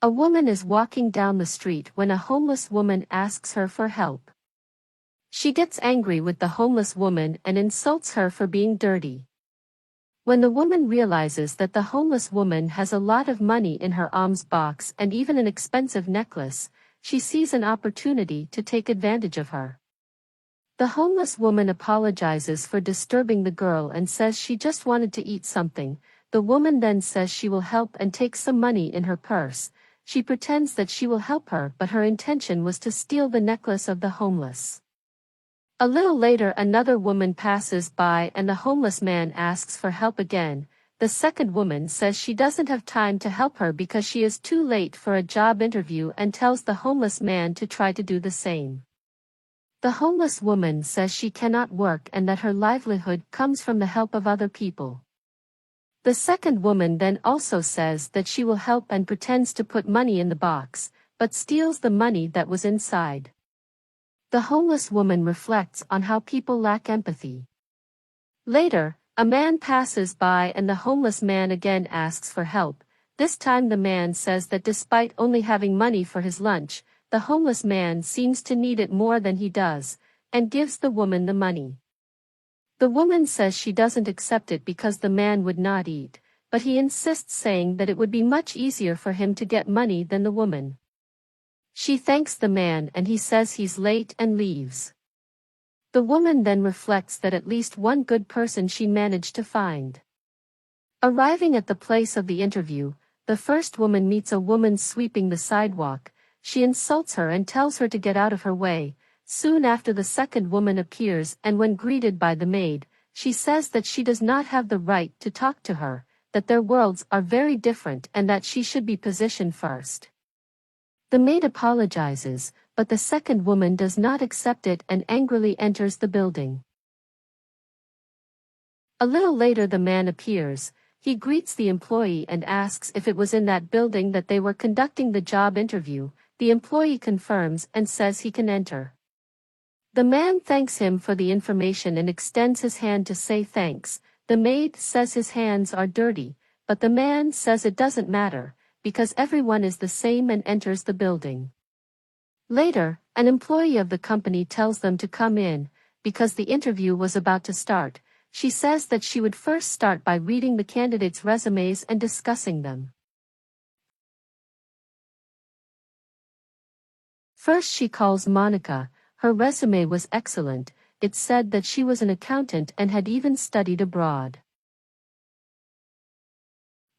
A woman is walking down the street when a homeless woman asks her for help. She gets angry with the homeless woman and insults her for being dirty. When the woman realizes that the homeless woman has a lot of money in her alms box and even an expensive necklace, she sees an opportunity to take advantage of her. The homeless woman apologizes for disturbing the girl and says she just wanted to eat something. The woman then says she will help and takes some money in her purse. She pretends that she will help her, but her intention was to steal the necklace of the homeless. A little later, another woman passes by and the homeless man asks for help again. The second woman says she doesn't have time to help her because she is too late for a job interview and tells the homeless man to try to do the same. The homeless woman says she cannot work and that her livelihood comes from the help of other people. The second woman then also says that she will help and pretends to put money in the box, but steals the money that was inside. The homeless woman reflects on how people lack empathy. Later, a man passes by and the homeless man again asks for help. This time the man says that despite only having money for his lunch, the homeless man seems to need it more than he does, and gives the woman the money. The woman says she doesn't accept it because the man would not eat, but he insists, saying that it would be much easier for him to get money than the woman. She thanks the man and he says he's late and leaves. The woman then reflects that at least one good person she managed to find. Arriving at the place of the interview, the first woman meets a woman sweeping the sidewalk. She insults her and tells her to get out of her way. Soon after, the second woman appears and when greeted by the maid, she says that she does not have the right to talk to her, that their worlds are very different and that she should be positioned first. The maid apologizes, but the second woman does not accept it and angrily enters the building. A little later the man appears. He greets the employee and asks if it was in that building that they were conducting the job interview. The employee confirms and says he can enter. The man thanks him for the information and extends his hand to say thanks. The maid says his hands are dirty, but the man says it doesn't matter, because everyone is the same, and enters the building. Later, an employee of the company tells them to come in, because the interview was about to start. She says that she would first start by reading the candidates' resumes and discussing them. First she calls Monica. Her resume was excellent. It said that she was an accountant and had even studied abroad.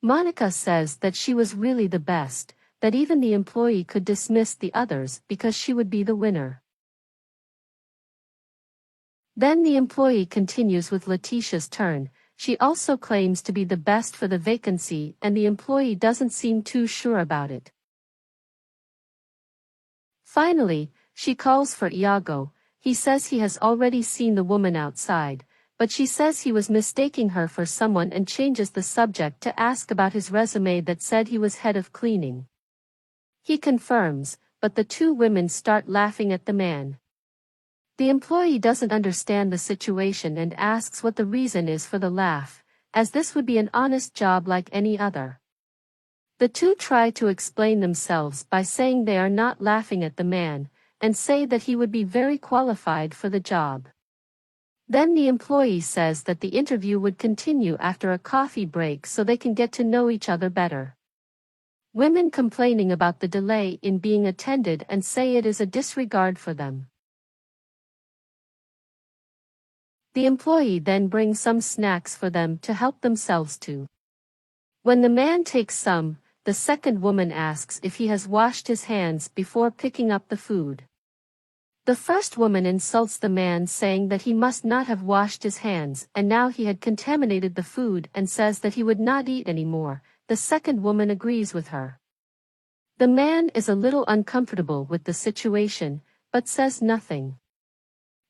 Monica says that she was really the best, that even the employee could dismiss the others because she would be the winner. Then the employee continues with Letitia's turn. She also claims to be the best for the vacancy and the employee doesn't seem too sure about it. Finally, she calls for Iago. He says he has already seen the woman outside, but she says he was mistaking her for someone and changes the subject to ask about his resume that said he was head of cleaning. He confirms, but the two women start laughing at the man. The employee doesn't understand the situation and asks what the reason is for the laugh, as this would be an honest job like any other. The two try to explain themselves by saying they are not laughing at the man, and say that he would be very qualified for the job. Then the employee says that the interview would continue after a coffee break so they can get to know each other better. Women complaining about the delay in being attended and say it is a disregard for them. The employee then brings some snacks for them to help themselves to. When the man takes some, the second woman asks if he has washed his hands before picking up the food. The first woman insults the man, saying that he must not have washed his hands and now he had contaminated the food, and says that he would not eat anymore. The second woman agrees with her. The man is a little uncomfortable with the situation, but says nothing.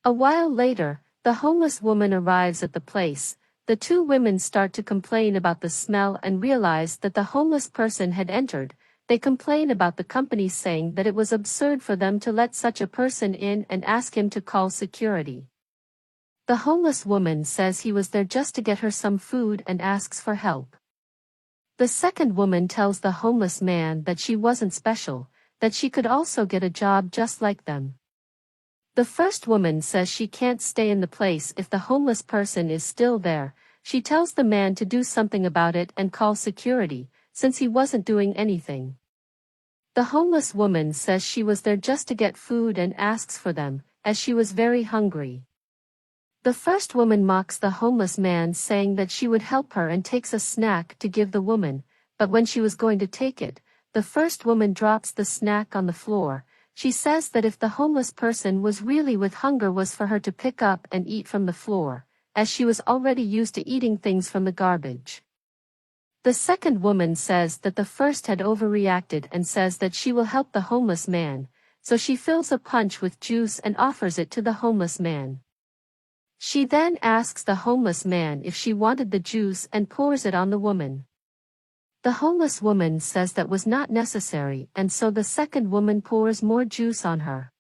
A while later, the homeless woman arrives at the place. The two women start to complain about the smell and realize that the homeless person had entered. They complain about the company, saying that it was absurd for them to let such a person in and ask him to call security. The homeless woman says he was there just to get her some food and asks for help. The second woman tells the homeless man that she wasn't special, that she could also get a job just like them. The first woman says she can't stay in the place if the homeless person is still there. She tells the man to do something about it and call security, since he wasn't doing anything. The homeless woman says she was there just to get food and asks for them, as she was very hungry. The first woman mocks the homeless man, saying that she would help her and takes a snack to give the woman, but when she was going to take it, the first woman drops the snack on the floor. She says that if the homeless person was really with hunger was for her to pick up and eat from the floor, as she was already used to eating things from the garbage. The second woman says that the first had overreacted and says that she will help the homeless man, so she fills a punch with juice and offers it to the homeless man. She then asks the homeless man if she wanted the juice and pours it on the woman. The homeless woman says that was not necessary, and so the second woman pours more juice on her.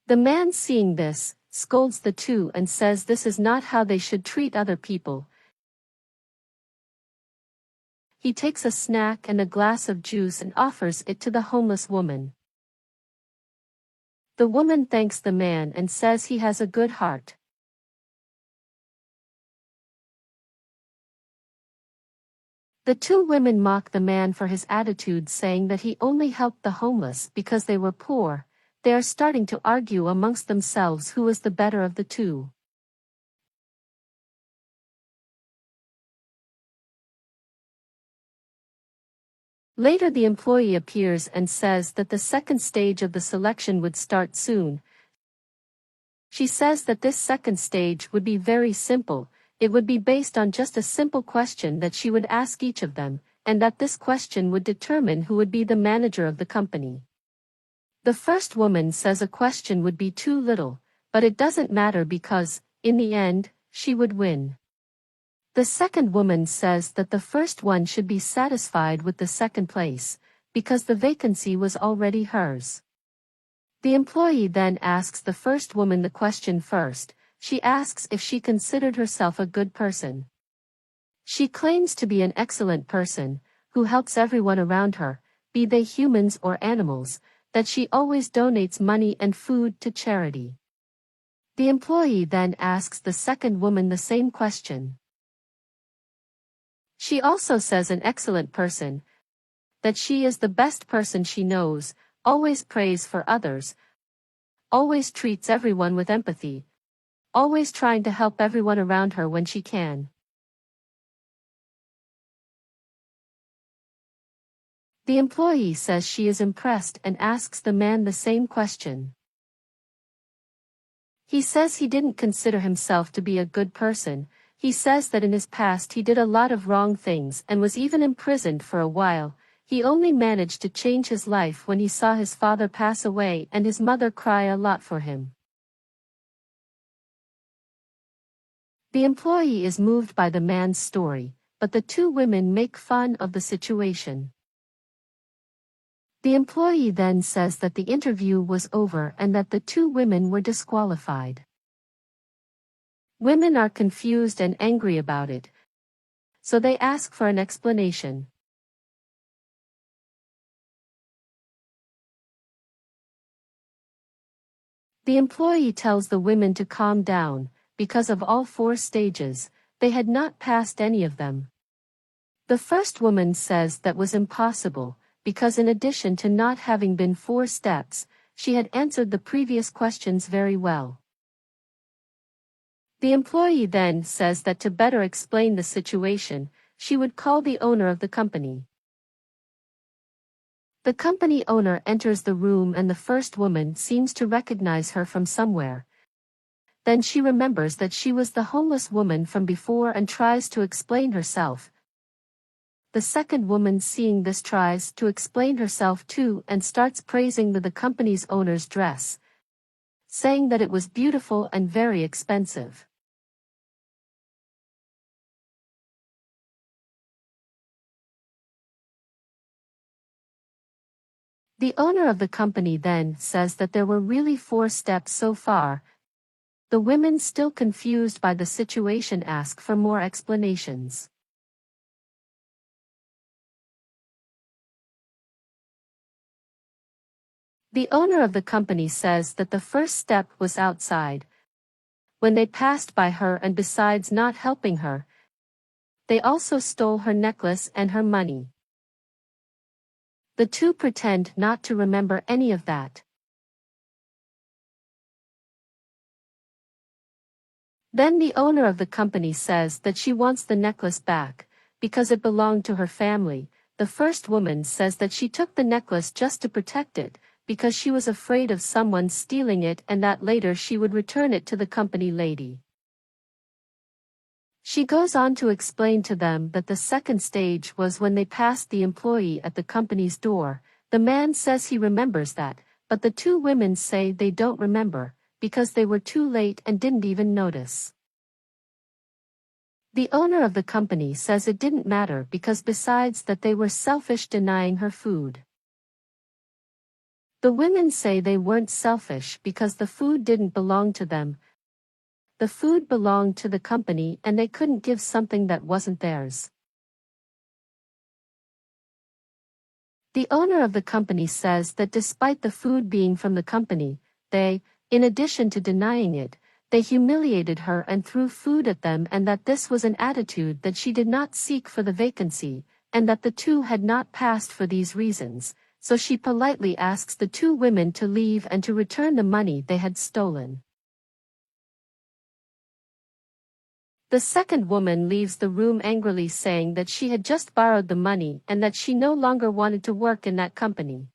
The man, seeing this, scolds the two and says this is not how they should treat other people. He takes a snack and a glass of juice and offers it to the homeless woman. The woman thanks the man and says he has a good heart. The two women mock the man for his attitude, saying that he only helped the homeless because they were poor. They are starting to argue amongst themselves who is the better of the two. Later the employee appears and says that the second stage of the selection would start soon. She says that this second stage would be very simple. It would be based on just a simple question that she would ask each of them, and that this question would determine who would be the manager of the company. The first woman says a question would be too little, but it doesn't matter because, in the end, she would win. The second woman says that the first one should be satisfied with the second place, because the vacancy was already hers. The employee then asks the first woman the question first. She asks if she considered herself a good person. She claims to be an excellent person, who helps everyone around her, be they humans or animals, that she always donates money and food to charity. The employee then asks the second woman the same question. She also says an excellent person, that she is the best person she knows, always prays for others, always treats everyone with empathy, always trying to help everyone around her when she can. The employee says she is impressed and asks the man the same question. He says he didn't consider himself to be a good person. He says that in his past he did a lot of wrong things and was even imprisoned for a while. He only managed to change his life when he saw his father pass away and his mother cry a lot for him. The employee is moved by the man's story, but the two women make fun of the situation. The employee then says that the interview was over and that the two women were disqualified. Women are confused and angry about it, so they ask for an explanation. The employee tells the women to calm down, because of all 4 stages, they had not passed any of them. The first woman says that was impossible, because in addition to not having been 4 steps, she had answered the previous questions very well. The employee then says that to better explain the situation, she would call the owner of the company. The company owner enters the room and the first woman seems to recognize her from somewhere. Then she remembers that she was the homeless woman from before and tries to explain herself. The second woman, seeing this, tries to explain herself too and starts praising the company's owner's dress, saying that it was beautiful and very expensive. The owner of the company then says that there were really 4 steps so far. The women, still confused by the situation, ask for more explanations. The owner of the company says that the first step was outside, when they passed by her, and besides not helping her, they also stole her necklace and her money. The two pretend not to remember any of that. Then the owner of the company says that she wants the necklace back, because it belonged to her family. The first woman says that she took the necklace just to protect it, because she was afraid of someone stealing it, and that later she would return it to the company lady. She goes on to explain to them that the second stage was when they passed the employee at the company's door. The man says he remembers that, but the two women say they don't remember, because they were too late and didn't even notice. The owner of the company says it didn't matter because besides that they were selfish denying her food. The women say they weren't selfish because the food didn't belong to them. The food belonged to the company and they couldn't give something that wasn't theirs. The owner of the company says that despite the food being from the company, they, in addition to denying it, they humiliated her and threw food at them, and that this was an attitude that she did not seek for the vacancy, and that the two had not passed for these reasons, so she politely asks the two women to leave and to return the money they had stolen. The second woman leaves the room angrily, saying that she had just borrowed the money and that she no longer wanted to work in that company.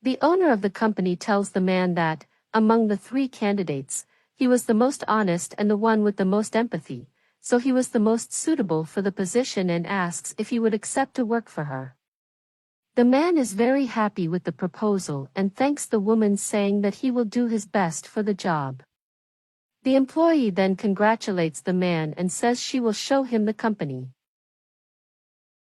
The owner of the company tells the man that, among the three candidates, he was the most honest and the one with the most empathy, so he was the most suitable for the position, and asks if he would accept to work for her. The man is very happy with the proposal and thanks the woman, saying that he will do his best for the job. The employee then congratulates the man and says she will show him the company.